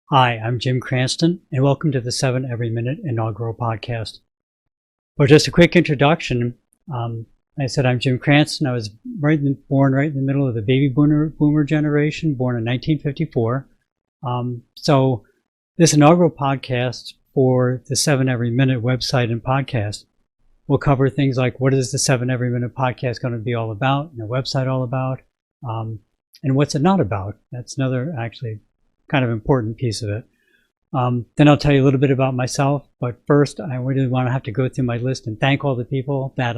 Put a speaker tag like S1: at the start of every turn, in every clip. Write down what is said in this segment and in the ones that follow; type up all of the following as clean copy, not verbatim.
S1: Hi, I'm Jim Cranston, and welcome to the 7 Every Minute inaugural podcast. Well, just a quick introduction. I said I'm Jim Cranston. I was born right in the middle of the baby boomer generation, born in 1954. So this inaugural podcast for the 7 Every Minute website and podcast will cover things like what is the 7 Every Minute podcast going to be all about, and the website all about, and what's it not about. That's another actually kind of important piece of it. Then I'll tell you a little bit about myself, but first I really want to have to go through my list and thank all the people that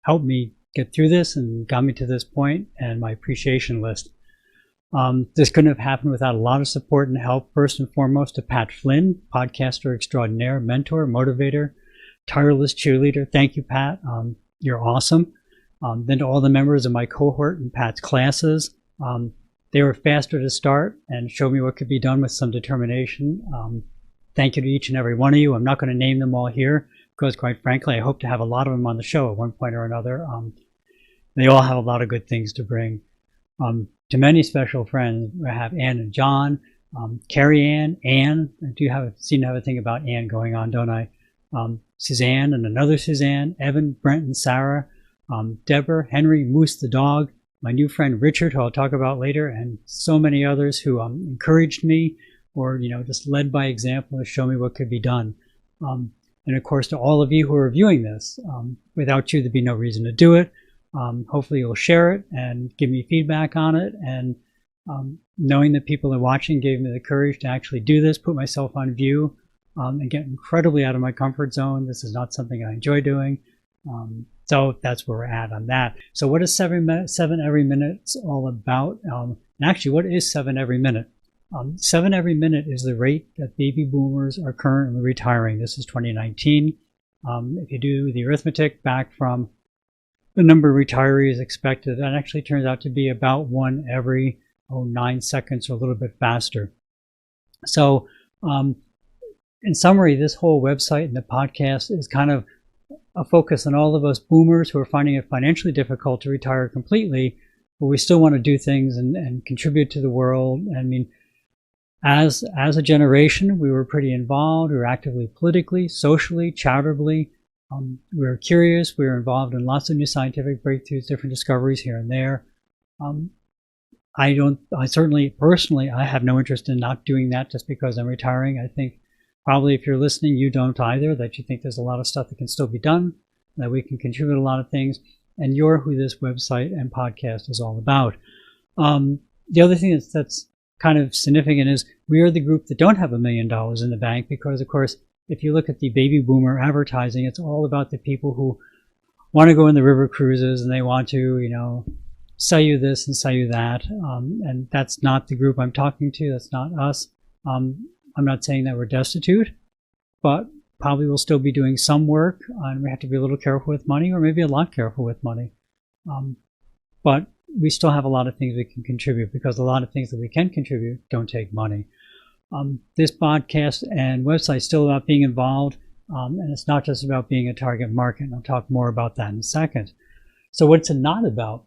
S1: helped me get through this and got me to this point, and my appreciation list. This couldn't have happened without a lot of support and help, first and foremost to Pat Flynn, podcaster extraordinaire, mentor, motivator, tireless cheerleader. Thank you, Pat. You're awesome. Then to all the members of my cohort in Pat's classes. They were faster to start and showed me what could be done with some determination. Thank you to each and every one of you. I'm not going to name them all here because, quite frankly, I hope to have a lot of them on the show at one point or another. They all have a lot of good things to bring. To many special friends, I have Ann and John, Carrie Ann, I do seem to have a thing about Ann going on, don't I? Suzanne and another Suzanne, Evan, Brent, and Sarah, Deborah, Henry, Moose the dog, my new friend Richard, who I'll talk about later, and so many others who encouraged me or, just led by example to show me what could be done. And of course, to all of you who are viewing this, without you, there'd be no reason to do it. Hopefully you'll share it and give me feedback on it. And knowing that people are watching gave me the courage to actually do this, put myself on view, and get incredibly out of my comfort zone. This is not something I enjoy doing. So that's where we're at on that. So what is 7 Every Minute all about? And actually, what is 7 Every Minute? 7 Every Minute is the rate that baby boomers are currently retiring. This is 2019. If you do the arithmetic back from the number of retirees expected, that actually turns out to be about one every 9 seconds or a little bit faster. So in summary, this whole website and the podcast is kind of a focus on all of us boomers who are finding it financially difficult to retire completely, but we still want to do things and contribute to the world. I mean, as a generation, we were pretty involved. We were actively politically, socially, charitably. We were curious. We were involved in lots of new scientific breakthroughs, different discoveries here and there. I certainly, personally, I have no interest in not doing that just because I'm retiring. I think probably if you're listening, you don't either, that you think there's a lot of stuff that can still be done, that we can contribute a lot of things, and you're who this website and podcast is all about. The other thing that's kind of significant is we are the group that don't have $1 million in the bank because, of course, if you look at the baby boomer advertising, it's all about the people who want to go on the river cruises and they want to, sell you this and sell you that. And that's not the group I'm talking to. That's not us. I'm not saying that we're destitute, but probably we'll still be doing some work, and we have to be a little careful with money, or maybe a lot careful with money. But we still have a lot of things we can contribute because a lot of things that we can contribute don't take money. This podcast and website is still about being involved, and it's not just about being a target market, and I'll talk more about that in a second. So what's it not about?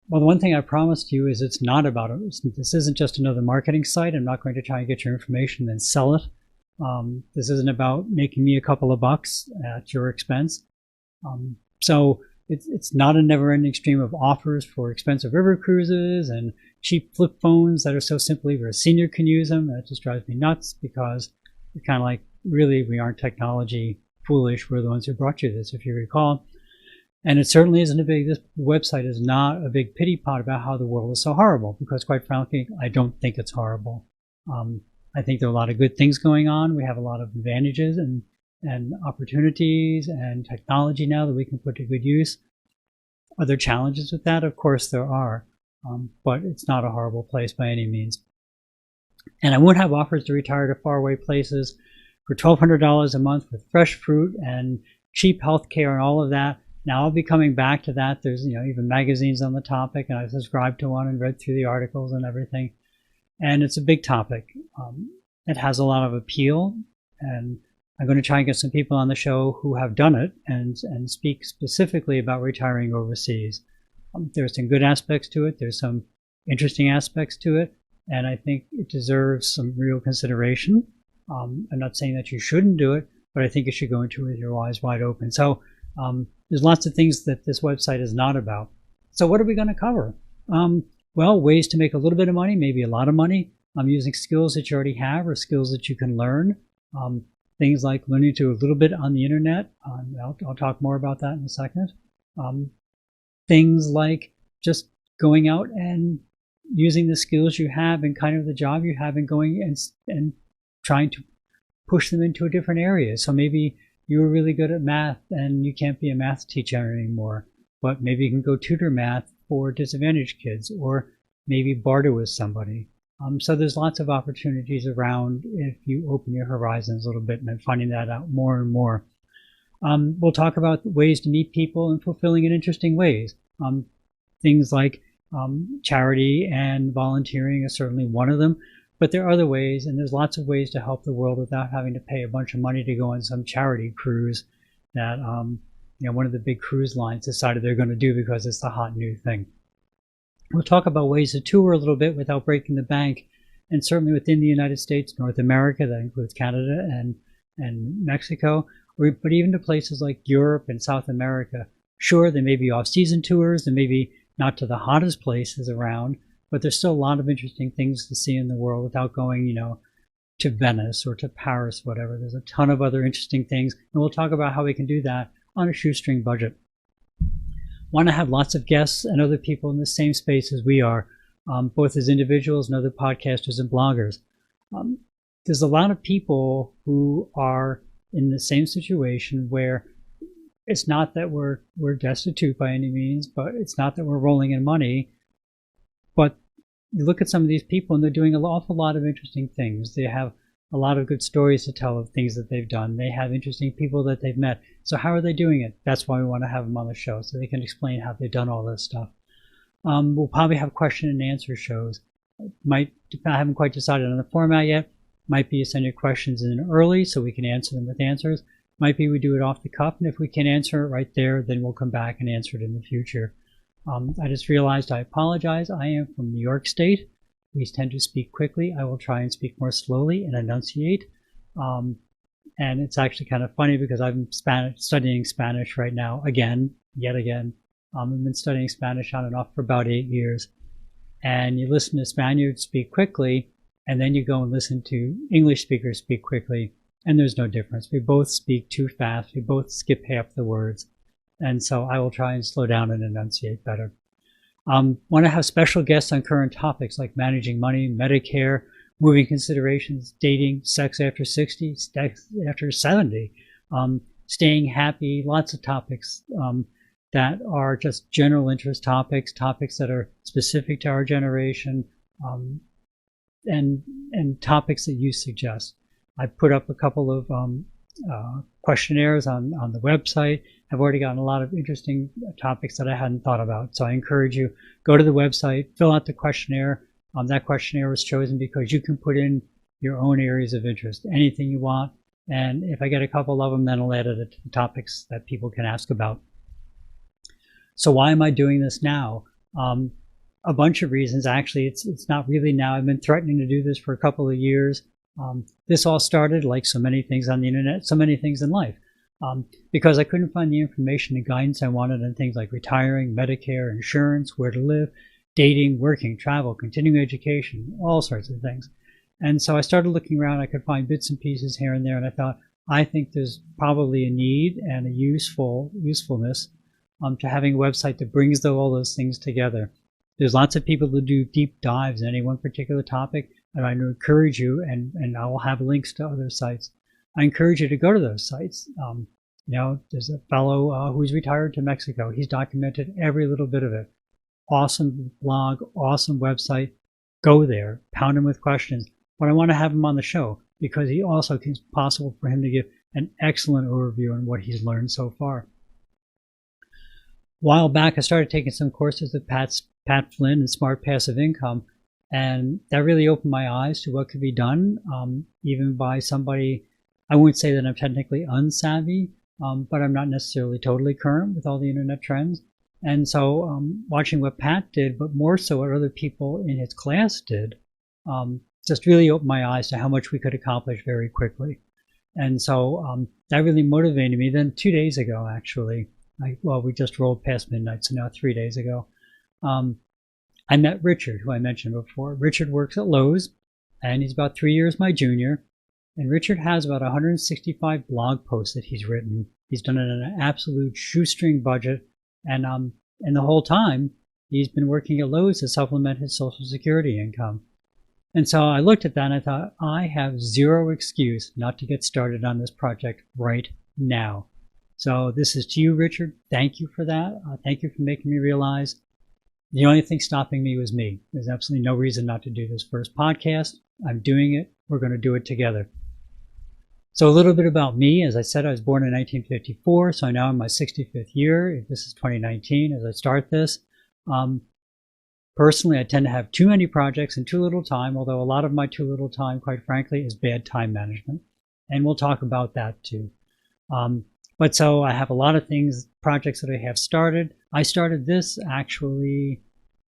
S1: Well, the one thing I promised you is it's not about it. This isn't just another marketing site. I'm not going to try and get your information and sell it. This isn't about making me a couple of bucks at your expense. So it's not a never-ending stream of offers for expensive river cruises and cheap flip phones that are so simply where a senior can use them. That just drives me nuts because it's kind of like, really, we aren't technology foolish. We're the ones who brought you this, if you recall. And it certainly isn't this website is not a big pity pot about how the world is so horrible, because quite frankly, I don't think it's horrible. I think there are a lot of good things going on. We have a lot of advantages and opportunities and technology now that we can put to good use. Are there challenges with that? Of course there are, but it's not a horrible place by any means. And I won't have offers to retire to faraway places for $1,200 a month with fresh fruit and cheap health care and all of that. Now I'll be coming back to that. There's even magazines on the topic, and I subscribed to one and read through the articles and everything. And it's a big topic. It has a lot of appeal, and I'm going to try and get some people on the show who have done it and speak specifically about retiring overseas. There's some good aspects to it. There's some interesting aspects to it. and I think it deserves some real consideration. I'm not saying that you shouldn't do it, but I think you should go into it with your eyes wide open. So there's lots of things that this website is not about. So what are we going to cover? Well, ways to make a little bit of money, maybe a lot of money. I'm using skills that you already have or skills that you can learn. Things like learning to do a little bit on the internet. I'll talk more about that in a second. Things like just going out and using the skills you have and kind of the job you have and going and trying to push them into a different area. So maybe you were really good at math and you can't be a math teacher anymore, but maybe you can go tutor math for disadvantaged kids, or maybe barter with somebody. So there's lots of opportunities around if you open your horizons a little bit and finding that out more and more. We'll talk about ways to meet people in fulfilling and interesting ways. Things like charity and volunteering is certainly one of them, but there are other ways, and there's lots of ways to help the world without having to pay a bunch of money to go on some charity cruise that one of the big cruise lines decided they're going to do because it's the hot new thing. We'll talk about ways to tour a little bit without breaking the bank, and certainly within the United States, North America, that includes Canada and Mexico, but even to places like Europe and South America. Sure, there may be off-season tours, and maybe not to the hottest places around, but there's still a lot of interesting things to see in the world without going, to Venice or to Paris, whatever. There's a ton of other interesting things, and we'll talk about how we can do that on a shoestring budget. Want to have lots of guests and other people in the same space as we are, both as individuals and other podcasters and bloggers. There's a lot of people who are in the same situation where it's not that we're destitute by any means, but it's not that we're rolling in money. But you look at some of these people and they're doing an awful lot of interesting things. They have a lot of good stories to tell of things that they've done. They have interesting people that they've met. So how are they doing it? That's why we want to have them on the show, so they can explain how they've done all this stuff. We'll probably have question and answer shows. I haven't quite decided on the format yet. Might be you send your questions in early so we can answer them with answers. Might be we do it off the cuff, and if we can answer it right there, then we'll come back and answer it in the future. I just realized I apologize. I am from New York State. We tend to speak quickly. I will try and speak more slowly and enunciate. And it's actually kind of funny because I'm studying Spanish right now, yet again. I've been studying Spanish on and off for about 8 years. And you listen to Spaniards speak quickly, and then you go and listen to English speakers speak quickly, and there's no difference. We both speak too fast. We both skip half the words. And so I will try and slow down and enunciate better. Want to have special guests on current topics like managing money, Medicare, moving considerations, dating, sex after 60, sex after 70, staying happy, lots of topics that are just general interest topics that are specific to our generation, and topics that you suggest. I put up a couple of questionnaires on the website. I've already gotten a lot of interesting topics that I hadn't thought about. So I encourage you, go to the website, fill out the questionnaire. That questionnaire was chosen because you can put in your own areas of interest, anything you want. And if I get a couple of them, then I'll add it to the topics that people can ask about. So why am I doing this now? A bunch of reasons. Actually, it's not really now. I've been threatening to do this for a couple of years. This all started, like so many things on the internet, so many things in life, because I couldn't find the information and guidance I wanted on things like retiring, Medicare, insurance, where to live, dating, working, travel, continuing education, all sorts of things. And so I started looking around. I could find bits and pieces here and there, and I thought, I think there's probably a need and a usefulness to having a website that brings all those things together. There's lots of people who do deep dives in any one particular topic, and I encourage you, and I will have links to other sites. I encourage you to go to those sites. There's a fellow who's retired to Mexico. He's documented every little bit of it. Awesome blog, awesome website. Go there, pound him with questions. But I want to have him on the show because it's possible for him to give an excellent overview on what he's learned so far. A while back, I started taking some courses with Pat Flynn and Smart Passive Income, and that really opened my eyes to what could be done, even by somebody. I won't say that I'm technically unsavvy, but I'm not necessarily totally current with all the internet trends. And so watching what Pat did, but more so what other people in his class did, just really opened my eyes to how much we could accomplish very quickly. And so that really motivated me. Then 2 days ago, actually, we just rolled past midnight, so now 3 days ago, I met Richard, who I mentioned before. Richard works at Lowe's, and he's about 3 years my junior. And Richard has about 165 blog posts that he's written. He's done it on an absolute shoestring budget, and the whole time he's been working at Lowe's to supplement his Social Security income. And so I looked at that and I thought, I have zero excuse not to get started on this project right now. So this is to you, Richard. Thank you for that. Thank you for making me realize the only thing stopping me was me. There's absolutely no reason not to do this first podcast. I'm doing it. We're going to do it together. So a little bit about me. As I said, I was born in 1954, so now I'm in my 65th year. This is 2019 as I start this. Personally, I tend to have too many projects and too little time, although a lot of my too little time, quite frankly, is bad time management. And we'll talk about that too. But so I have a lot of things, projects that I have started. I started this actually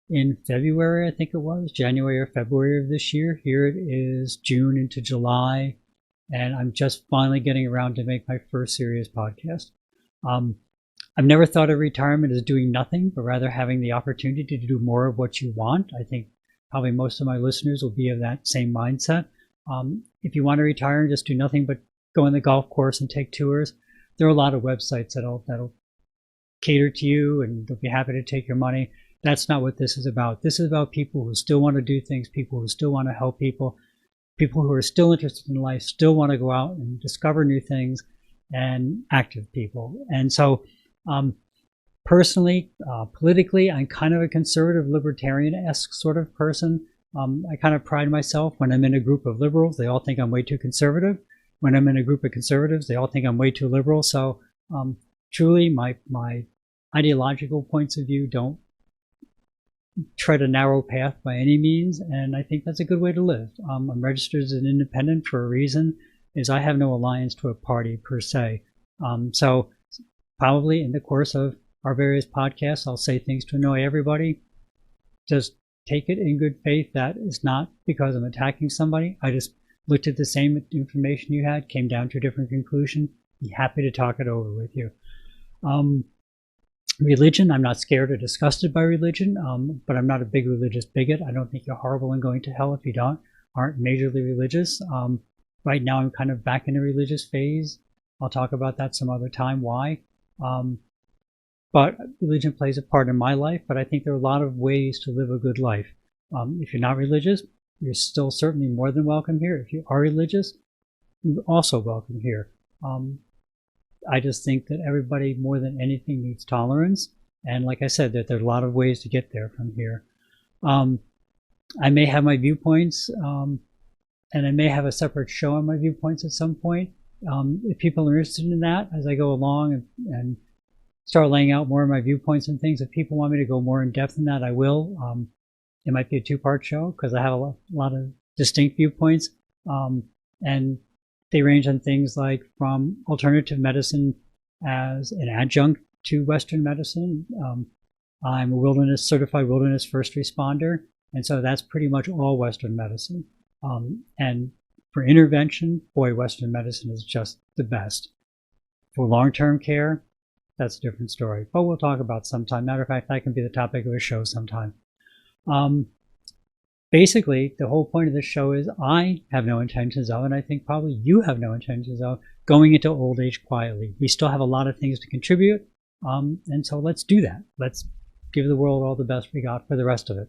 S1: in February, I think it was, January or February of this year. Here it is June into July, and I'm just finally getting around to make my first serious podcast. I've never thought of retirement as doing nothing, but rather having the opportunity to do more of what you want. I think probably most of my listeners will be of that same mindset. If you want to retire and just do nothing but go on the golf course and take tours, there are a lot of websites that'll cater to you and they'll be happy to take your money. That's not what this is about. This is about people who still want to do things, people who still want to help people, people who are still interested in life, still want to go out and discover new things, and active people. And so personally, politically, I'm kind of a conservative libertarian-esque sort of person. I kind of pride myself when I'm in a group of liberals, they all think I'm way too conservative. When I'm in a group of conservatives, they all think I'm way too liberal. So truly, my ideological points of view don't tread a narrow path by any means, and I think that's a good way to live. I'm registered as an independent for a reason, is I have no alliance to a party per se. So probably in the course of our various podcasts, I'll say things to annoy everybody. Just take it in good faith. That is not because I'm attacking somebody. I just looked at the same information you had, came down to a different conclusion. Be happy to talk it over with you. Religion, I'm not scared or disgusted by religion, but I'm not a big religious bigot. I don't think you're horrible and going to hell if you aren't majorly religious. Right now I'm kind of back in a religious phase. I'll talk about that some other time, why. But religion plays a part in my life, but I think there are a lot of ways to live a good life. If you're not religious, you're still certainly more than welcome here. If you are religious, you're also welcome here. I just think that everybody, more than anything, needs tolerance. And like I said, that there are a lot of ways to get there from here. I may have my viewpoints, and I may have a separate show on my viewpoints at some point. If people are interested in that as I go along and start laying out more of my viewpoints and things, if people want me to go more in depth in that, I will. It might be a two-part show because I have a lot of distinct viewpoints. And they range on things like from alternative medicine as an adjunct to Western medicine. I'm a certified wilderness first responder, and so that's pretty much all Western medicine. And for intervention, boy, Western medicine is just the best. For long-term care, that's a different story, but we'll talk about sometime. Matter of fact, that can be the topic of a show sometime. Basically, the whole point of this show is I have no intentions of, and I think probably you have no intentions of, going into old age quietly. We still have a lot of things to contribute, and so let's do that. Let's give the world all the best we got for the rest of it.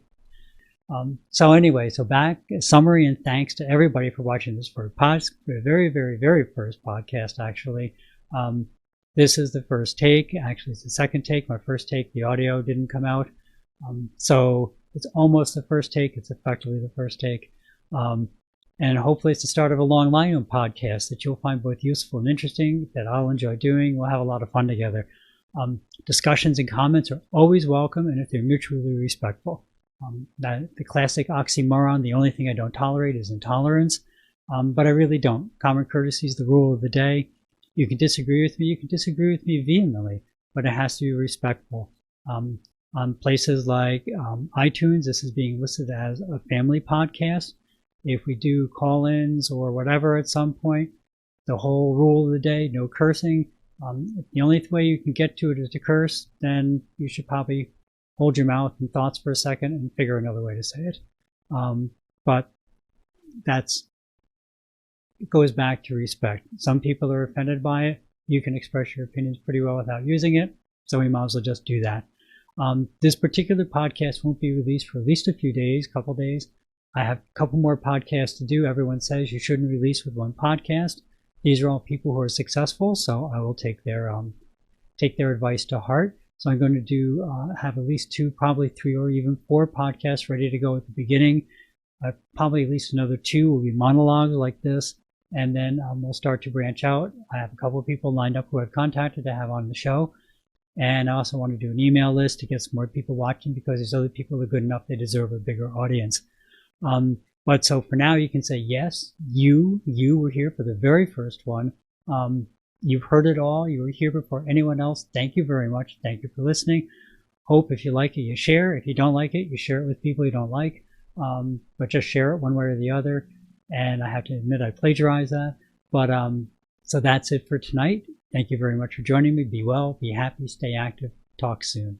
S1: So anyway, back, summary and thanks to everybody for watching this for the very, very, very first podcast, actually. This is the first take. Actually, it's the second take. My first take, the audio didn't come out. So it's almost the first take. It's effectively the first take. And hopefully it's the start of a long line of podcasts that you'll find both useful and interesting, that I'll enjoy doing. We'll have a lot of fun together. Discussions and comments are always welcome, and if they're mutually respectful. The classic oxymoron, the only thing I don't tolerate is intolerance, but I really don't. Common courtesy is the rule of the day. You can disagree with me. You can disagree with me vehemently, but it has to be respectful. On places like iTunes, this is being listed as a family podcast. if we do call-ins or whatever at some point, the whole rule of the day, no cursing. If the only way you can get to it is to curse, then you should probably hold your mouth and thoughts for a second and figure another way to say it. But it goes back to respect. Some people are offended by it. You can express your opinions pretty well without using it, so we might as well just do that. This particular podcast won't be released for at least a few days, couple days. I have a couple more podcasts to do. Everyone says you shouldn't release with one podcast. These are all people who are successful, so I will take their advice to heart. So I'm going to have at least 2, probably 3 or even 4 podcasts ready to go at the beginning. Probably at least another 2 will be monologues like this, and then we'll start to branch out. I have a couple of people lined up who I've contacted to have on the show, and I also want to do an email list to get some more people watching, because these other people are good enough, they deserve a bigger audience. But so for now, you can say, yes, you were here for the very first one. You've heard it all. You were here before anyone else. Thank you very much. Thank you for listening. Hope if you like it, you share. If you don't like it, you share it with people you don't like. But just share it one way or the other. And I have to admit, I plagiarize that. But so that's it for tonight. Thank you very much for joining me. Be well, be happy, stay active. Talk soon.